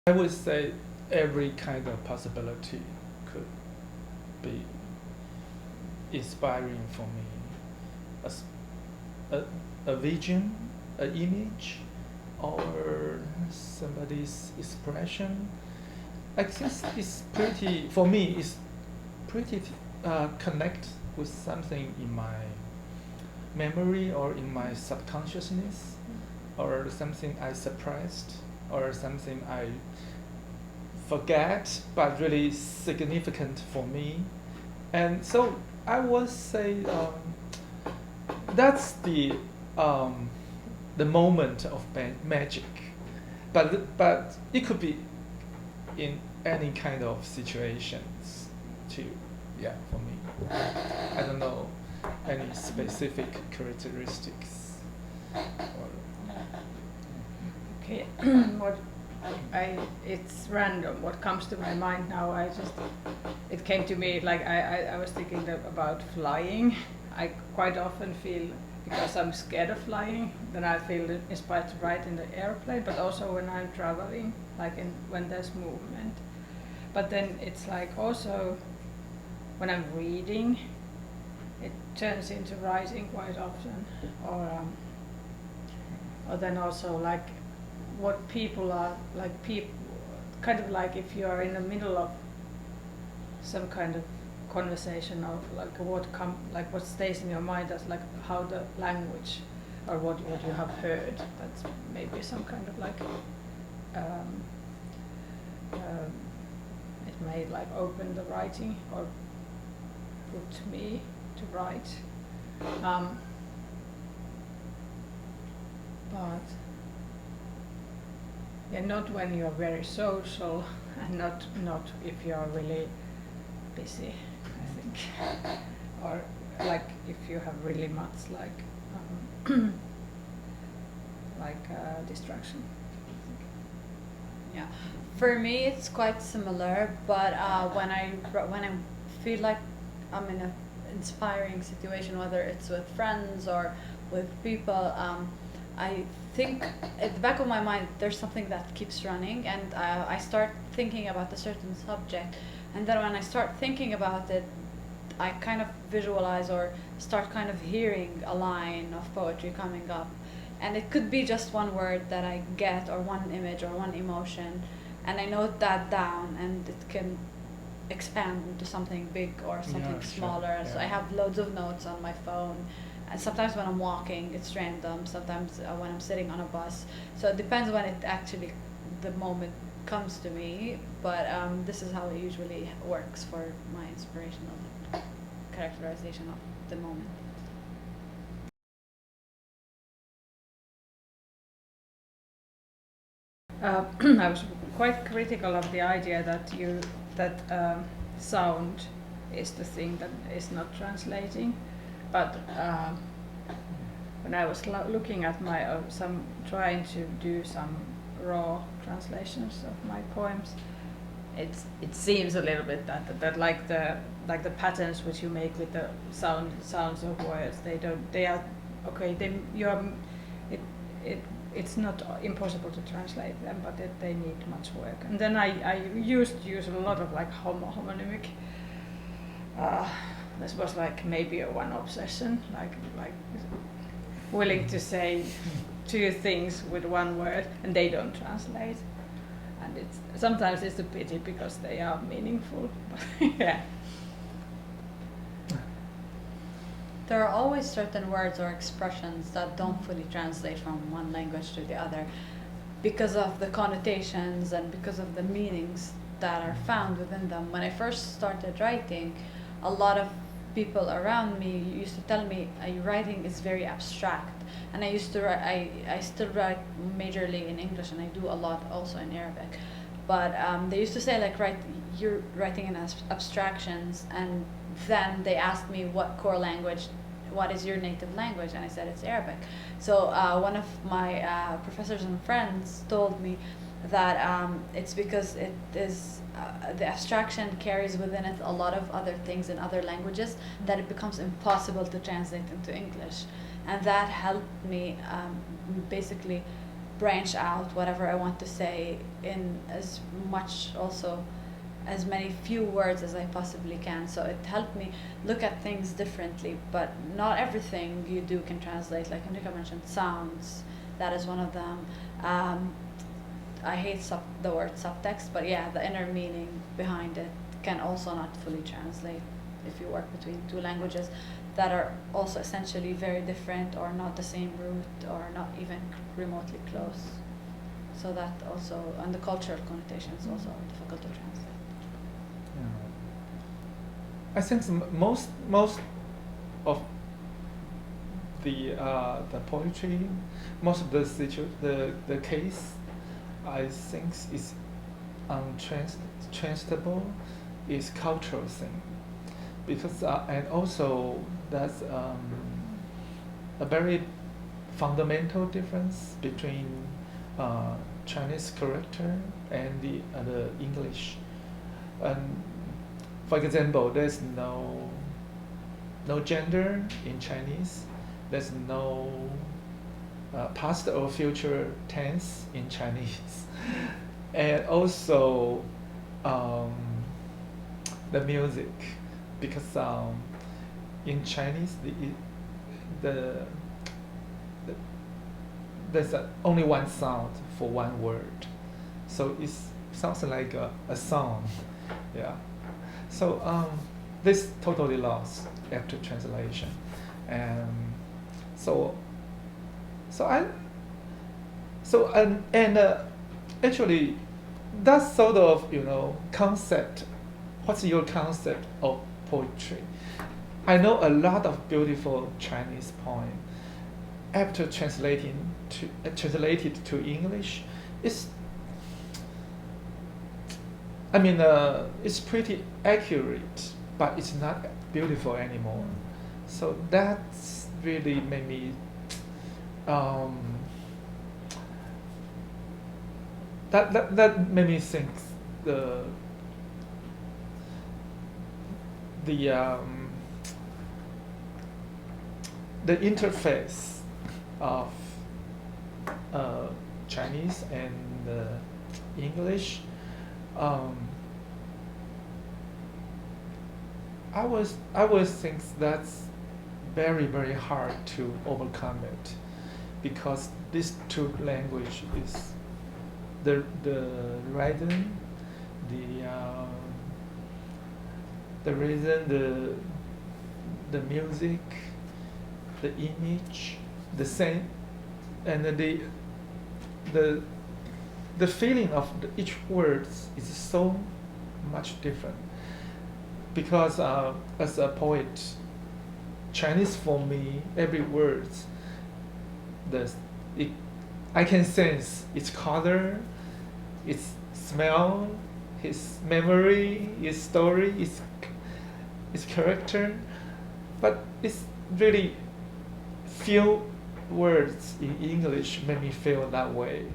I would say every kind of possibility could be inspiring for me. As a vision, an image, or somebody's expression. I think it's pretty, for me, it's pretty connect with something in my memory or in my subconsciousness, or something I suppressed, or something I forget but really significant for me. And so I would say that's the moment of magic, but it could be in any kind of situations too. Yeah, for me, I don't know any specific characteristics. Okay, it's random. What comes to my mind now, it came to me like I was thinking about flying. I quite often feel, because I'm scared of flying, then I feel inspired to ride in the airplane, but also when I'm traveling, like when there's movement. But then it's like also when I'm reading, it turns into writing quite often, or then also like what people are like, kind of like if you are in the middle of some kind of conversation, or like what stays in your mind as like how the language or what you have heard, that's maybe some kind of like it may like open the writing or put me to write, but yeah, not when you're very social, and not if you're really busy, I think, or like if you have really much like distraction. Yeah, for me it's quite similar, but when I feel like I'm in an inspiring situation, whether it's with friends or with people, I think at the back of my mind there's something that keeps running, and I start thinking about a certain subject, and then when I start thinking about it, I kind of visualize or start kind of hearing a line of poetry coming up, and it could be just one word that I get, or one image or one emotion, and I note that down, and it can expand into something big or something smaller. Sure. So I have loads of notes on my phone, and sometimes when I'm walking it's random, sometimes when I'm sitting on a bus, so it depends when it actually, the moment comes to me, but this is how it usually works for my inspirational characterization of the moment. I was quite critical of the idea that sound is the thing that is not translating, but when I was looking at my trying to do some raw translations of my poems, it seems a little bit that like the patterns which you make with the sounds of words, they are okay. It's not impossible to translate them, but they need much work. And then I used to use a lot of like homonymic. This was like maybe one obsession, like willing to say two things with one word and they don't translate. And sometimes it's a pity because they are meaningful. Yeah. There are always certain words or expressions that don't fully translate from one language to the other because of the connotations and because of the meanings that are found within them. When I first started writing, a lot of people around me used to tell me your writing is very abstract, and I used to write, I still write majorly in English, and I do a lot also in Arabic, but they used to say like, you're writing in abstractions, and then they asked me what is your native language, and I said it's Arabic. So one of my professors and friends told me that it's because it is the abstraction carries within it a lot of other things in other languages that it becomes impossible to translate into English, and that helped me basically branch out whatever I want to say in as much also as many few words as I possibly can. So it helped me look at things differently, but not everything you do can translate. Like Henriikka mentioned, sounds, that is one of them. I hate the word subtext, but yeah, the inner meaning behind it can also not fully translate if you work between two languages that are also essentially very different or not the same root or not even remotely close. So that also, and the cultural connotations also are difficult to translate. I think most of the poetry, most of the case, I think is untranslatable, is cultural thing, because and also that's a very fundamental difference between Chinese character and the English. For example, there's no gender in Chinese. There's no past or future tense in Chinese, and also the music, because in Chinese there's only one sound for one word, so it sounds like a song, yeah. So this totally lost after translation, and actually that sort of concept. What's your concept of poetry? I know a lot of beautiful Chinese poem. After translated to English, it's it's pretty accurate, but it's not beautiful anymore. So that's really made me that made me think the interface of Chinese and English. I always think that's very, very hard to overcome it, because these two language is the rhythm, the rhythm, the music, the image, the same, and the feeling of each word is so much different. Because as a poet, Chinese for me, every word, I can sense its color, its smell, his memory, his story, its character, but it's really few words in English make me feel that way.